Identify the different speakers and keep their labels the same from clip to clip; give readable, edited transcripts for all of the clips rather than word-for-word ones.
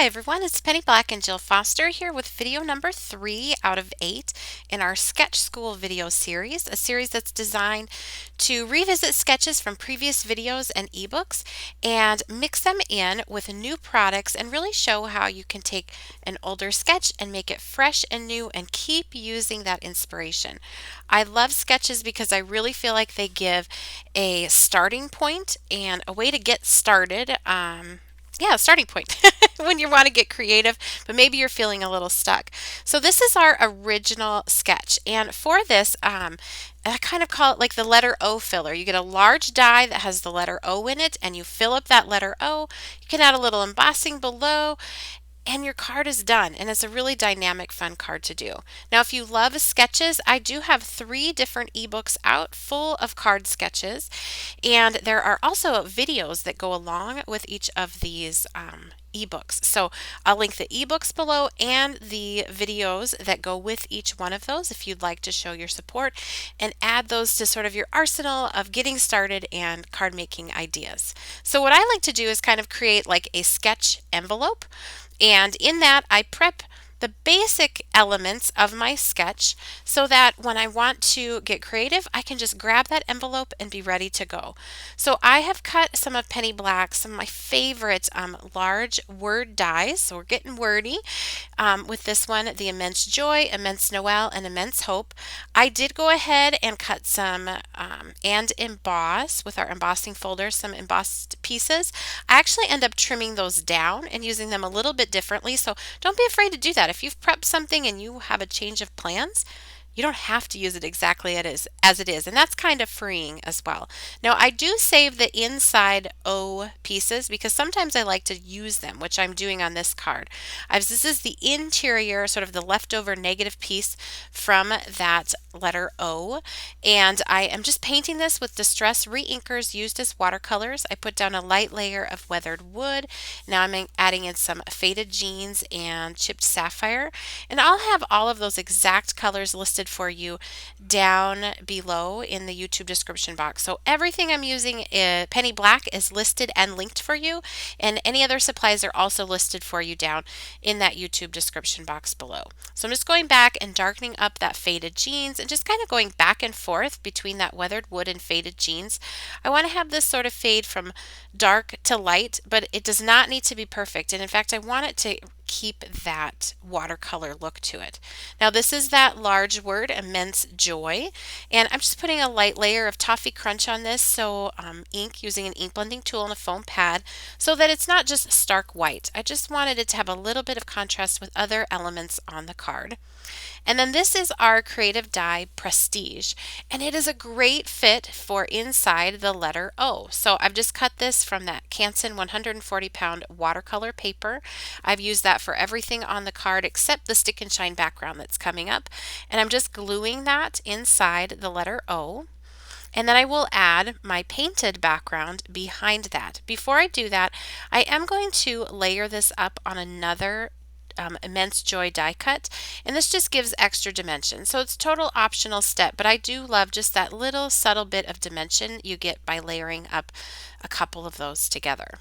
Speaker 1: Hi everyone, it's Penny Black and Jill Foster here with video number 3 out of 8 in our Sketch School video series, a series that's designed to revisit sketches from previous videos and ebooks and mix them in with new products and really show how you can take an older sketch and make it fresh and new and keep using that inspiration. I love sketches because I really feel like they give a starting point and a way to get started. Starting point when you want to get creative, but maybe you're feeling a little stuck. So this is our original sketch, and for this, I kind of call it like the letter O filler. You get a large die that has the letter O in it, and you fill up that letter O. You can add a little embossing below, and your card is done, and it's a really dynamic, fun card to do. Now, if you love sketches, I do have 3 different ebooks out full of card sketches, and there are also videos that go along with each of these ebooks. So I'll link the ebooks below and the videos that go with each one of those if you'd like to show your support and add those to sort of your arsenal of getting started and card making ideas. So what I like to do is kind of create like a sketch envelope, and in that I prep the basic elements of my sketch so that when I want to get creative, I can just grab that envelope and be ready to go. So I have cut some of Penny Black, some of my favorite large word dies. So we're getting wordy with this one, the Immense Joy, Immense Noel, and Immense Hope. I did go ahead and cut some and emboss with our embossing folders, some embossed pieces. I actually end up trimming those down and using them a little bit differently. So don't be afraid to do that. If you've prepped something and you have a change of plans, you don't have to use it exactly as it is, and that's kind of freeing as well. Now, I do save the inside O pieces because sometimes I like to use them, which I'm doing on this card. This is the interior, sort of the leftover negative piece from that letter O, and I am just painting this with Distress Reinkers used as watercolors. I put down a light layer of weathered wood. Now I'm adding in some faded jeans and chipped sapphire, and I'll have all of those exact colors listed for you down below in the YouTube description box. So everything I'm using, Penny Black, is listed and linked for you, and any other supplies are also listed for you down in that YouTube description box below. So I'm just going back and darkening up that faded jeans and just kind of going back and forth between that weathered wood and faded jeans. I want to have this sort of fade from dark to light, but it does not need to be perfect. And in fact, I want it to keep that watercolor look to it. Now this is that large word, Immense Joy, and I'm just putting a light layer of Toffee Crunch on this, so ink, using an ink blending tool and a foam pad so that it's not just stark white. I just wanted it to have a little bit of contrast with other elements on the card. And then this is our creative die Prestige, and it is a great fit for inside the letter O. So I've just cut this from that Canson 140-pound watercolor paper. I've used that for everything on the card except the stick and shine background that's coming up, and I'm just gluing that inside the letter O. And then I will add my painted background behind that. Before I do that, I am going to layer this up on another Immense Joy die cut, and this just gives extra dimension. So it's a total optional step, but I do love just that little subtle bit of dimension you get by layering up a couple of those together.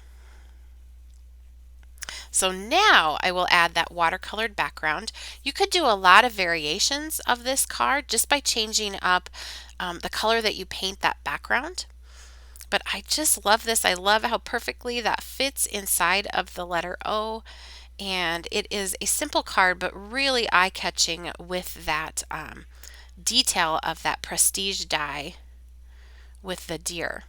Speaker 1: So now I will add that watercolored background. You could do a lot of variations of this card just by changing up the color that you paint that background. But I just love this. I love how perfectly that fits inside of the letter O. And it is a simple card, but really eye-catching with that detail of that Prestige die with the deer.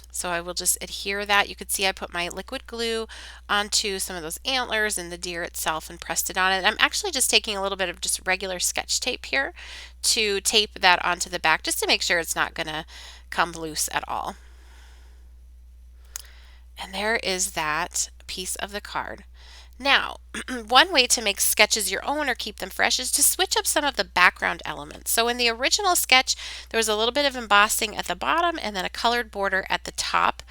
Speaker 1: So I will just adhere that. You could see I put my liquid glue onto some of those antlers and the deer itself and pressed it on it. I'm actually just taking a little bit of just regular sketch tape here to tape that onto the back just to make sure it's not going to come loose at all. And there is that piece of the card. Now, one way to make sketches your own or keep them fresh is to switch up some of the background elements. So in the original sketch, there was a little bit of embossing at the bottom and then a colored border at the top.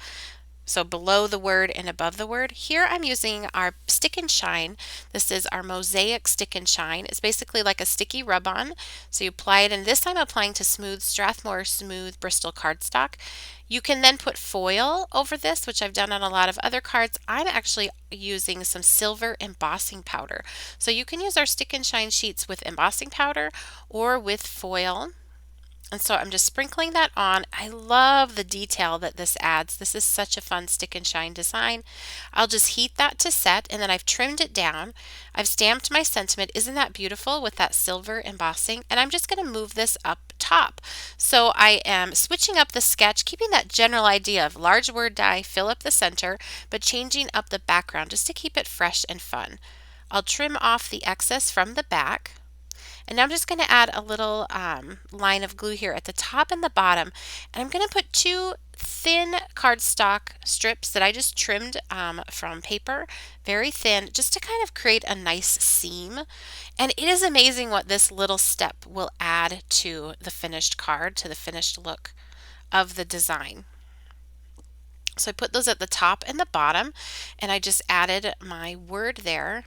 Speaker 1: So below the word and above the word. Here I'm using our stick and shine. This is our mosaic stick and shine. It's basically like a sticky rub-on. So you apply it, and this I'm applying to smooth Strathmore Smooth Bristol cardstock. You can then put foil over this, which I've done on a lot of other cards. I'm actually using some silver embossing powder. So you can use our stick and shine sheets with embossing powder or with foil. And so I'm just sprinkling that on. I love the detail that this adds. This is such a fun stick and shine design. I'll just heat that to set, and then I've trimmed it down. I've stamped my sentiment. Isn't that beautiful with that silver embossing? And I'm just going to move this up top. So I am switching up the sketch, keeping that general idea of large word die, fill up the center, but changing up the background just to keep it fresh and fun. I'll trim off the excess from the back. And now I'm just going to add a little line of glue here at the top and the bottom. And I'm going to put two thin cardstock strips that I just trimmed from paper, very thin, just to kind of create a nice seam. And it is amazing what this little step will add to the finished card, to the finished look of the design. So I put those at the top and the bottom, and I just added my word there.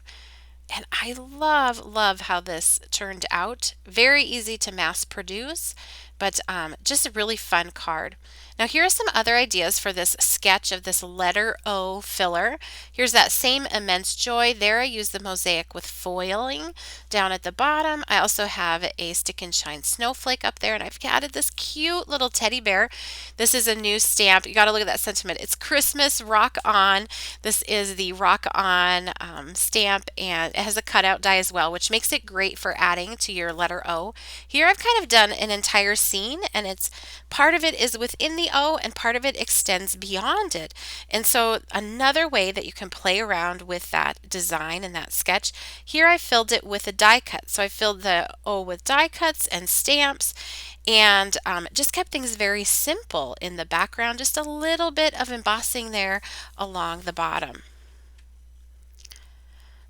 Speaker 1: And I love how this turned out. Very easy to mass produce, but just a really fun card. Now here are some other ideas for this sketch of this letter O filler. Here's that same immense joy. There I used the mosaic with foiling down at the bottom. I also have a stick and shine snowflake up there, and I've added this cute little teddy bear. This is a new stamp. You got to look at that sentiment. It's Christmas, rock on. This is the rock on stamp, and it has a cutout die as well, which makes it great for adding to your letter O. Here I've kind of done an entire scene, and it's part of it is within the O and part of it extends beyond it. And so another way that you can play around with that design and that sketch, here I filled it with a die cut. So I filled the O with die cuts and stamps, and just kept things very simple in the background, just a little bit of embossing there along the bottom.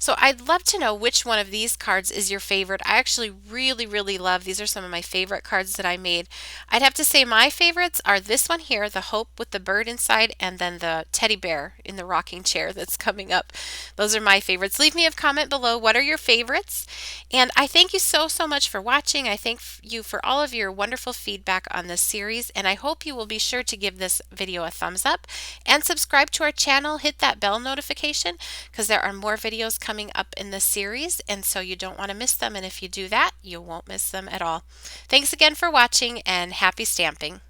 Speaker 1: So I'd love to know which one of these cards is your favorite. I actually really love, these are some of my favorite cards that I made. I'd have to say my favorites are this one here, the hope with the bird inside, and then the teddy bear in the rocking chair that's coming up. Those are my favorites. Leave me a comment below. What are your favorites? And I thank you so much for watching. I thank you for all of your wonderful feedback on this series, and I hope you will be sure to give this video a thumbs up and subscribe to our channel. Hit that bell notification because there are more videos coming up in this series, and so you don't want to miss them, and if you do that, you won't miss them at all. Thanks again for watching, and happy stamping.